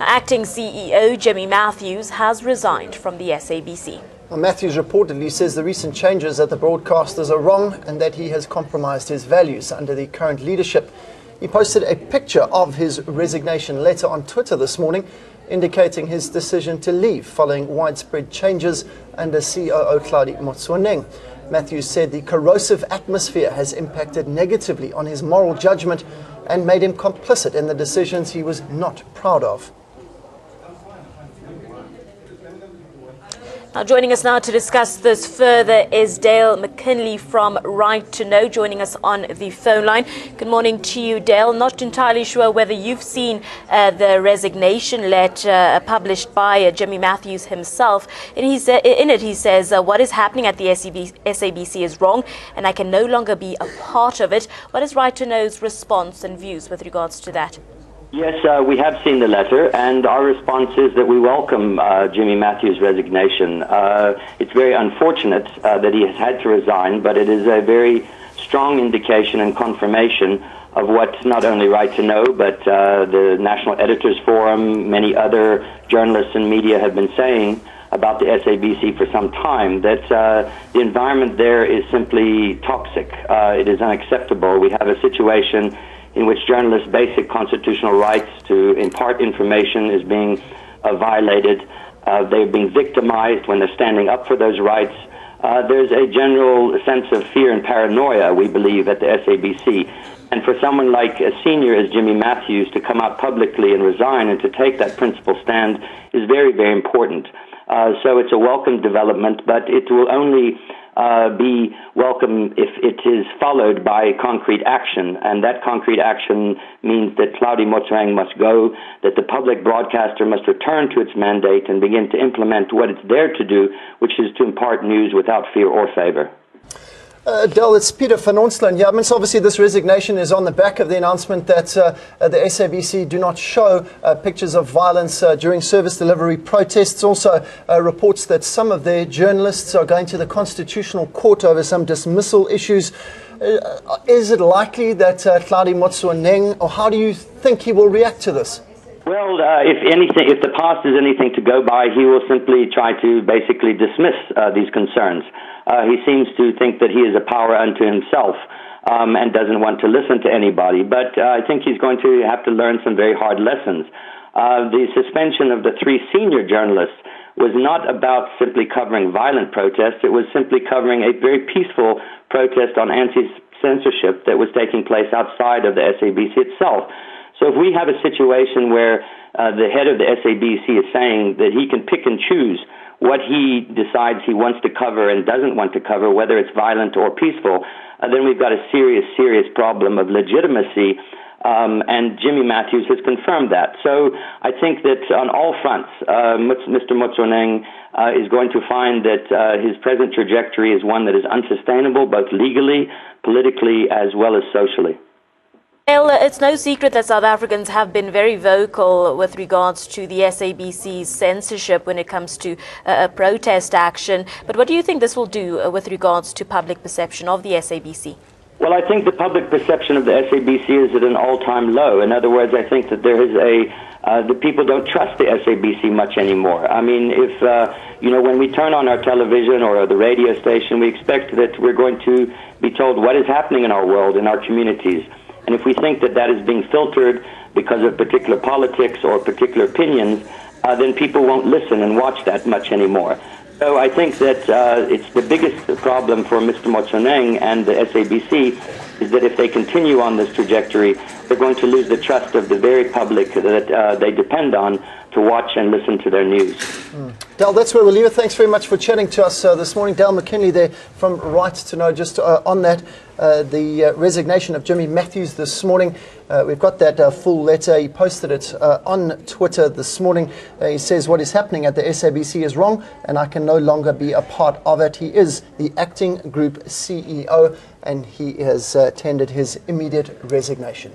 Acting CEO Jimmy Matthews has resigned from the SABC. Well, Matthews reportedly says the recent changes at the broadcasters are wrong and that he has compromised his values under the current leadership. He posted a picture of his resignation letter on Twitter this morning, indicating his decision to leave following widespread changes under COO Hlaudi Motsoeneng. Matthews said the corrosive atmosphere has impacted negatively on his moral judgment and made him complicit in the decisions he was not proud of. Now, joining us now to discuss this further is Dale McKinley from Right to Know, joining us on the phone line. Good morning to you, Dale. Not entirely sure whether you've seen the resignation letter published by Jimmy Matthews himself. In it, he says, what is happening at the SABC is wrong and I can no longer be a part of it. What is Right to Know's response and views with regards to that? Yes, we have seen the letter, and our response is that we welcome Jimmy Matthews' resignation. It's very unfortunate that he has had to resign, but it is a very strong indication and confirmation of what not only Right to Know, but the National Editors Forum, many other journalists and media have been saying about the SABC for some time, that the environment there is simply toxic. It is unacceptable. We have a situation in which journalists' basic constitutional rights to impart information is being violated. They're being victimized when they're standing up for those rights. There's a general sense of fear and paranoia, we believe, at the SABC. And for someone like a senior as Jimmy Matthews to come out publicly and resign and to take that principled stand is very, very important. So it's a welcome development, but it will only be welcome if it is followed by concrete action, and that concrete action means that Hlaudi Motsoeneng must go, that the public broadcaster must return to its mandate and begin to implement what it's there to do, which is to impart news without fear or favor. Del, it's Peter van Onselen. Yeah, I mean, so obviously this resignation is on the back of the announcement that the SABC do not show pictures of violence during service delivery protests. Also reports that some of their journalists are going to the Constitutional Court over some dismissal issues. Is it likely that Hlaudi Motsoeneng, or how do you think he will react to this? Well, if the past is anything to go by, he will simply try to basically dismiss these concerns. He seems to think that he is a power unto himself and doesn't want to listen to anybody. But I think he's going to have to learn some very hard lessons. The suspension of the 3 senior journalists was not about simply covering violent protests. It was simply covering a very peaceful protest on anti-censorship that was taking place outside of the SABC itself. So if we have a situation where the head of the SABC is saying that he can pick and choose what he decides he wants to cover and doesn't want to cover, whether it's violent or peaceful, then we've got a serious, serious problem of legitimacy, and Jimmy Matthews has confirmed that. So I think that on all fronts, Mr. Motsoeneng is going to find that his present trajectory is one that is unsustainable, both legally, politically, as well as socially. It's no secret that South Africans have been very vocal with regards to the SABC's censorship when it comes to protest action. But what do you think this will do with regards to public perception of the SABC? Well, I think the public perception of the SABC is at an all-time low. In other words, I think that there is the people don't trust the SABC much anymore. I mean, if, when we turn on our television or the radio station, we expect that we're going to be told what is happening in our world, in our communities. And if we think that that is being filtered because of particular politics or particular opinions, then people won't listen and watch that much anymore. So I think that it's the biggest problem for Mr. Motsoeneng and the SABC is that if they continue on this trajectory, they're going to lose the trust of the very public that they depend on to watch and listen to their news. Del, that's where we'll leave it. Thanks very much for chatting to us this morning. Dale McKinley there from Right to Know. Just on that, the resignation of Jimmy Matthews this morning. We've got that full letter. He posted it on Twitter this morning. He says what is happening at the SABC is wrong and I can no longer be a part of it. He is the Acting Group CEO and he has tendered his immediate resignation.